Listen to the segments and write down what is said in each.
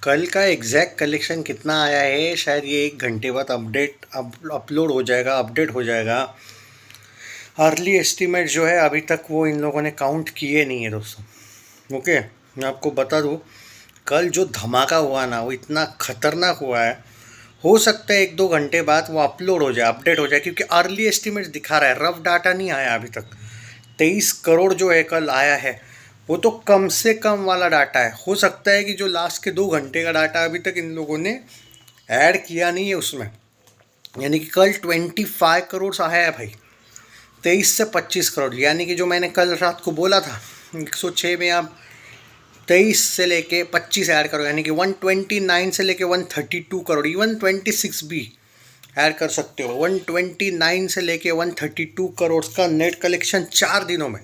कल का exact collection कितना आया है शायद ये 1 घंटे बाद अपलोड हो जाएगा, अपडेट हो जाएगा। अर्ली एस्टीमेट जो है अभी तक वो इन लोगों ने काउंट किए नहीं है दोस्तों। ओके, मैं आपको बता दूँ, कल जो धमाका हुआ ना वो इतना खतरनाक हुआ है। हो सकता है 1-2 घंटे बाद वो अपलोड हो जाए, अपडेट हो जाए, क्योंकि अर्ली एस्टीमेट्स दिखा रहा है, रफ डाटा नहीं आया अभी तक। 23 करोड़ जो है कल आया है, वो तो कम से कम वाला डाटा है। हो सकता है कि जो लास्ट के 2 घंटे का डाटा अभी तक इन लोगों ने ऐड किया नहीं है उसमें, यानी कि कल 25 करोड़ आया है भाई। 23 से 25 करोड़, यानी कि जो मैंने कल रात को बोला था 106 में आप 23 से लेके 25 ऐड करो, यानी कि 129 से लेके 132 करोड़, इवन 26 भी ऐड कर सकते हो। 129 से लेके 132 करोड़ का नेट कलेक्शन 4 दिनों में।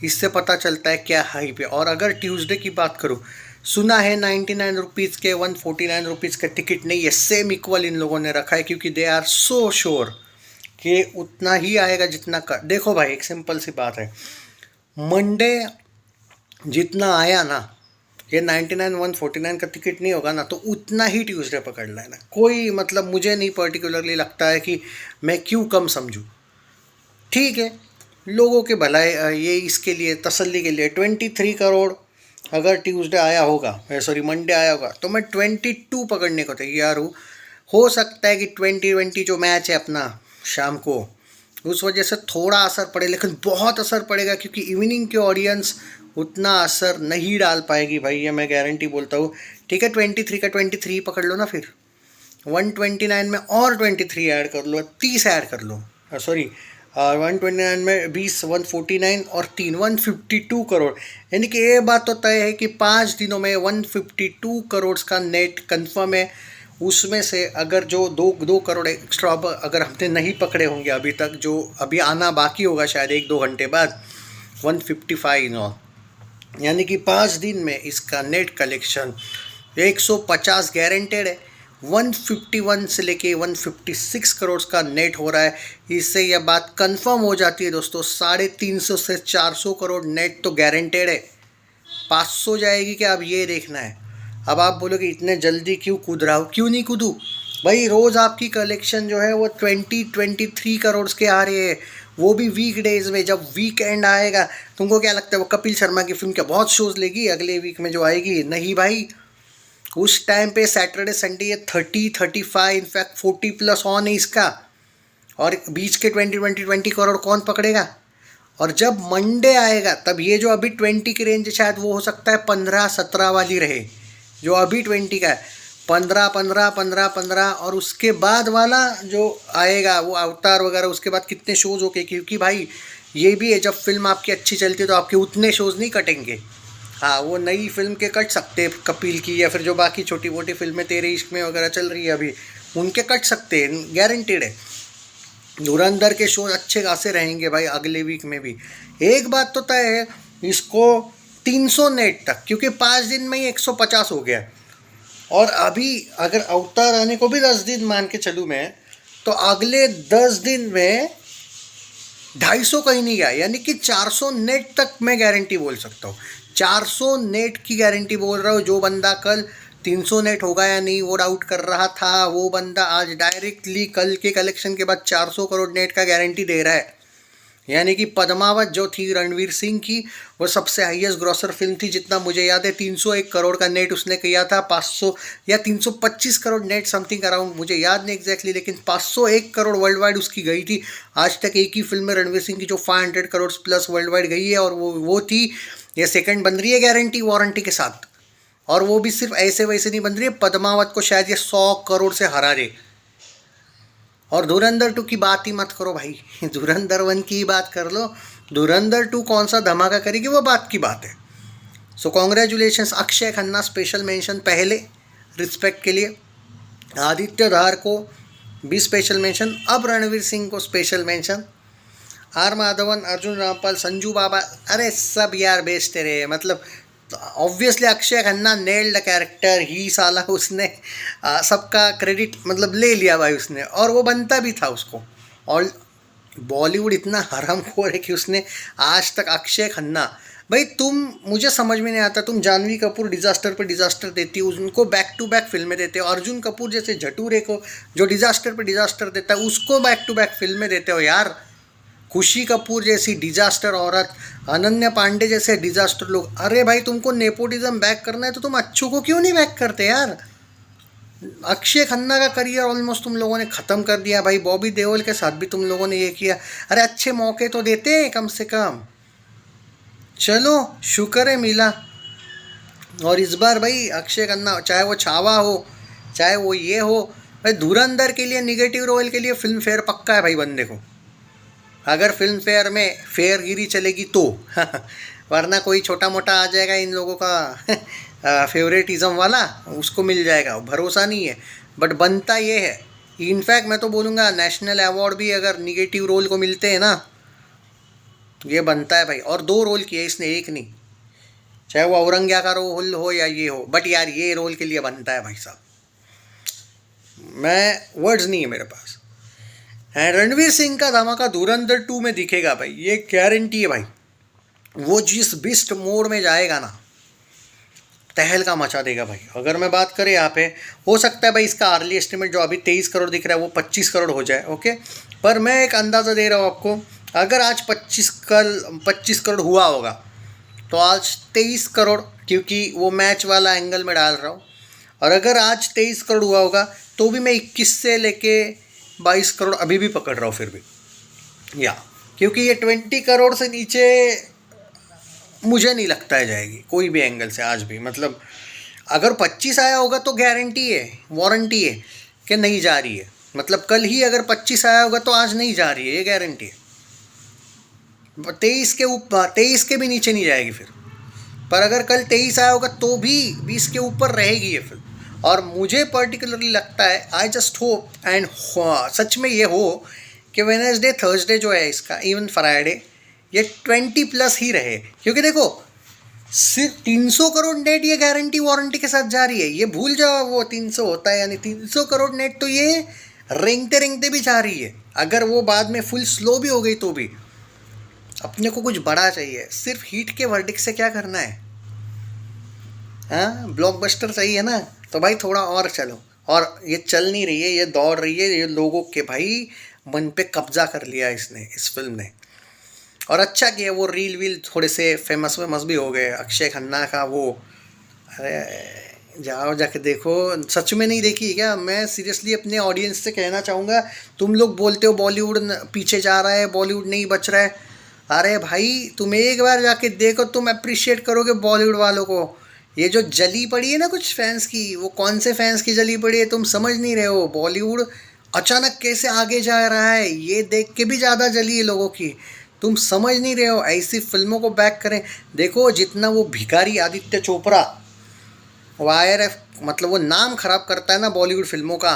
इससे पता चलता है क्या हाई पे। और अगर ट्यूसडे की बात करूँ, सुना है 99 रुपीज़ के 149 रुपीज़ का टिकट नहीं है, सेम इक्वल इन लोगों ने रखा है, क्योंकि दे आर सो श्योर कि उतना ही आएगा जितना कर। देखो भाई, एक सिंपल सी बात है, मंडे जितना आया ना, ये 99 149 का टिकट नहीं होगा ना, तो उतना ही ट्यूसडे पकड़ लेना। कोई मतलब मुझे नहीं पर्टिकुलरली लगता है कि मैं क्यों कम समझूँ। ठीक है, लोगों के भलाई, ये इसके लिए तसल्ली के लिए 23 करोड़ अगर ट्यूसडे आया होगा, सॉरी मंडे आया होगा, तो मैं 22 पकड़ने को तैयार हूँ। हो सकता है कि 2020 जो मैच है अपना शाम को, उस वजह से थोड़ा असर पड़े, लेकिन बहुत असर पड़ेगा, क्योंकि इवनिंग के ऑडियंस उतना असर नहीं डाल पाएगी भाई, ये मैं गारंटी बोलता हूँ। ठीक है, 23 का 23 पकड़ लो ना, फिर 129 में और 23 ऐड कर लो, 30 ऐड कर लो, सॉरी 129 में 20, 149 और 152 करोड़। यानी कि ये बात तो तय है कि 5 दिनों में 152 करोड़ का नेट कंफर्म है। उसमें से अगर जो दो दो करोड़ एक्स्ट्रा अगर हमने नहीं पकड़े होंगे अभी तक, जो अभी आना बाकी होगा शायद 1-2 घंटे बाद, 155 नो, यानी कि 5 दिन में इसका नेट कलेक्शन 150 गारंटेड है। 151 से लेके 156 करोड़ का नेट हो रहा है। इससे यह बात कंफर्म हो जाती है दोस्तों, 350 से 400 करोड़ नेट तो गारंटेड है। 500 जाएगी क्या, अब ये देखना है। अब आप बोलोगे इतने जल्दी क्यों कूद रहा हो, क्यों नहीं कूदूँ भाई। रोज़ आपकी कलेक्शन जो है वो 23 करोड़ के आ रहे हैं, वो भी वीक डेज में। जब वीकेंड आएगा, तुमको क्या लगता है वो कपिल शर्मा की फिल्म क्या बहुत शोज लेगी अगले वीक में जो आएगी? नहीं भाई, उस टाइम पे सैटरडे संडे ये 30-35 इनफैक्ट 40+ ऑन है इसका। और बीच के 20 करोड़ कौन पकड़ेगा? और जब मंडे आएगा तब ये जो अभी 20 की रेंज शायद वो हो सकता है 15-17 वाली रहे, जो अभी 20 का है। 15-15-15-15, और उसके बाद वाला जो आएगा वो अवतार वगैरह, उसके बाद कितने शोज हो गए, क्योंकि भाई ये भी है, जब फिल्म आपकी अच्छी चलती है तो आपके उतने शोज नहीं कटेंगे। हाँ, वो नई फिल्म के कट सकते हैं, कपिल की, या फिर जो बाकी छोटी मोटी फिल्में तेरे इश्क में वगैरह चल रही है अभी, उनके कट सकते हैं, गारंटेड है। धुरंधर के शो अच्छे खासे रहेंगे भाई अगले वीक में भी। एक बात तो तय है, इसको 300 नेट तक, क्योंकि 5 दिन में ही 150 हो गया। और अभी अगर अवतार आने को भी 10 दिन मान के चलूँ मैं, तो अगले 10 दिन में 250 कहीं नहीं गया, यानी कि 400 नेट तक मैं गारंटी बोल सकता हूँ। 400 नेट की गारंटी बोल रहा हूँ। जो बंदा कल 300 नेट होगा या नहीं वो डाउट कर रहा था, वो बंदा आज डायरेक्टली कल के कलेक्शन के बाद 400 करोड़ नेट का गारंटी दे रहा है। यानी कि पद्मावत जो थी रणवीर सिंह की, वो सबसे हाईएस्ट ग्रॉसर फिल्म थी, जितना मुझे याद है 301 करोड़ का नेट उसने किया था। 500 या 325 करोड़ नेट समथिंग अराउंड, मुझे याद नहीं एग्जैक्टली, लेकिन 501 करोड़ वर्ल्ड वाइड उसकी गई थी। आज तक एक ही फिल्म में रणवीर सिंह की जो 500 करोड़ प्लस वर्ल्ड वाइड गई है, और वो थी। ये सेकंड बन रही है गारंटी वारंटी के साथ, और वो भी सिर्फ ऐसे वैसे नहीं बन रही है। पद्मावत को शायद ये 100 करोड़ से हरा दे। और धुरंधर 2 की बात ही मत करो भाई, धुरंधर 1 की ही बात कर लो। धुरंधर 2 कौन सा धमाका करेगी वो बात की बात है। सो congratulations Akshay Khanna, special mention पहले रिस्पेक्ट के लिए, आदित्य धार को भी स्पेशल मेंशन, अब रणवीर सिंह को special mention, R Madhavan, Arjun Rampal, Sanju Baba, अरे सब यार बेचते रहे। मतलब obviously Akshaye Khanna nailed character ही, साला उसने सबका क्रेडिट मतलब ले लिया भाई उसने, और वो बनता भी था उसको। और बॉलीवुड इतना हरामखोर है कि उसने आज तक अक्षय खन्ना भाई तुम, मुझे समझ में नहीं आता, तुम जानवी कपूर डिजास्टर पे डिजास्टर देती हो, उनको बैक टू बैक फिल्में देते हो। अर्जुन कपूर जैसे झटूरे को जो डिजास्टर पे डिजास्टर देता है उसको बैक टू बैक फिल्में देते हो यार। खुशी कपूर जैसी डिजास्टर औरत, अनन्या पांडे जैसे डिजास्टर लोग। अरे भाई तुमको नेपोटिज्म बैक करना है तो तुम अच्छों को क्यों नहीं बैक करते यार। अक्षय खन्ना का करियर ऑलमोस्ट तुम लोगों ने ख़त्म कर दिया भाई। बॉबी देओल के साथ भी तुम लोगों ने ये किया। अरे अच्छे मौके तो देते कम से कम। चलो शुक्र है मिला। और इस बार भाई अक्षय खन्ना, चाहे वो छावा हो चाहे वो ये हो, भाई धुरंधर के लिए निगेटिव रोल के लिए फिल्म फेयर पक्का है भाई बंदे को। अगर फिल्म फेयर में फेयरगिरी चलेगी तो वरना कोई छोटा मोटा आ जाएगा इन लोगों का फेवरेटिज्म वाला, उसको मिल जाएगा, भरोसा नहीं है। बट बनता ये है, इनफैक्ट मैं तो बोलूँगा नेशनल अवार्ड भी अगर निगेटिव रोल को मिलते हैं ना, ये बनता है भाई। और 2 रोल किए इसने, एक नहीं, चाहे वो औरंग्या का रोल हो या ये हो, बट यार ये रोल के लिए बनता है भाई साहब। मैं वर्ड्स नहीं है मेरे पास। एंड रणवीर सिंह का धमाका धुरंधर 2 में दिखेगा भाई, ये गारंटी है भाई। वो जिस बिस्ट मोड में जाएगा ना, तहलका मचा देगा भाई। अगर मैं बात करें यहाँ पे, हो सकता है भाई इसका अर्ली एस्टिमेट जो अभी 23 करोड़ दिख रहा है वो 25 करोड़ हो जाए, ओके। पर मैं एक अंदाज़ा दे रहा हूँ आपको, अगर आज 25 करोड़ हुआ होगा तो आज 23 करोड़, क्योंकि वो मैच वाला एंगल में डाल रहा हूँ। और अगर आज 23 करोड़ हुआ होगा तो भी मैं 21 से लेके 22 करोड़ अभी भी पकड़ रहा हूँ फिर भी, या क्योंकि ये 20 करोड़ से नीचे मुझे नहीं लगता है जाएगी कोई भी एंगल से आज भी। मतलब अगर 25 आया होगा तो गारंटी है, वारंटी है कि नहीं जा रही है। मतलब कल ही अगर 25 आया होगा तो आज नहीं जा रही है, ये गारंटी है। 23 के ऊपर, 23 के भी नीचे नहीं जाएगी फिर। पर अगर कल 23 आया होगा तो भी 20 के ऊपर रहेगी ये फिल्म। और मुझे पर्टिकुलरली लगता है, I just hope and such में ये हो कि वेडनेसडे थर्सडे जो है इसका, इवन फ्राइडे, ये 20+ ही रहे। क्योंकि देखो सिर्फ 300 करोड़ नेट ये गारंटी वारंटी के साथ जा रही है। ये भूल जाओ वो 300 होता है, यानी 300 करोड़ नेट तो ये रेंगते रेंगते भी जा रही है। अगर वो बाद में फुल स्लो भी हो गई तो भी अपने को कुछ बड़ा चाहिए। सिर्फ हिट के वर्डिक्ट से क्या करना है, हाँ ब्लॉकबस्टर चाहिए ना। तो भाई थोड़ा और चलो। और ये चल नहीं रही है, ये दौड़ रही है, ये लोगों के भाई मन पे कब्जा कर लिया इसने, इस फिल्म ने। और अच्छा किया, वो रील वील थोड़े से फेमस वेमस भी हो गए। अक्षय खन्ना का वो, अरे जाओ जाके देखो। सच में नहीं देखी क्या? मैं सीरियसली अपने ऑडियंस से कहना चाहूँगा, तुम लोग बोलते हो बॉलीवुड पीछे जा रहा है, बॉलीवुड नहीं बच रहा है। अरे भाई तुम एक बार जाके देखो, तुम अप्रिशिएट करोगे बॉलीवुड वालों को। ये जो जली पड़ी है ना कुछ फैंस की, वो कौन से फैंस की जली पड़ी है तुम समझ नहीं रहे हो। बॉलीवुड अचानक कैसे आगे जा रहा है ये देख के भी ज़्यादा जली है लोगों की, तुम समझ नहीं रहे हो। ऐसी फिल्मों को बैक करें। देखो जितना वो भिखारी आदित्य चोपड़ा, वो IRF, मतलब वो नाम खराब करता है ना बॉलीवुड फिल्मों का,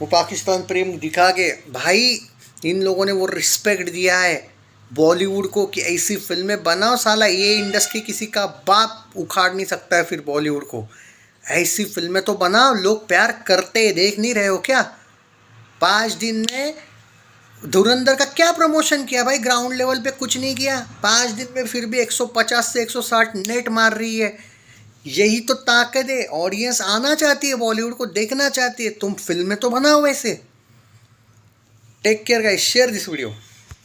वो पाकिस्तान प्रेम दिखा के, भाई इन लोगों ने वो रिस्पेक्ट दिया है बॉलीवुड को कि ऐसी फिल्में बनाओ। साला ये इंडस्ट्री किसी का बाप उखाड़ नहीं सकता है फिर बॉलीवुड को। ऐसी फिल्में तो बनाओ, लोग प्यार करते हैं, देख नहीं रहे हो क्या? 5 दिन में धुरंधर का क्या प्रमोशन किया भाई, ग्राउंड लेवल पे कुछ नहीं किया। 5 दिन में फिर भी 150 से 160 नेट मार रही है। यही तो ताकत है। ऑडियंस आना चाहती है, बॉलीवुड को देखना चाहती है। तुम फिल्में तो बनाओ वैसे। Take care guys, share this video.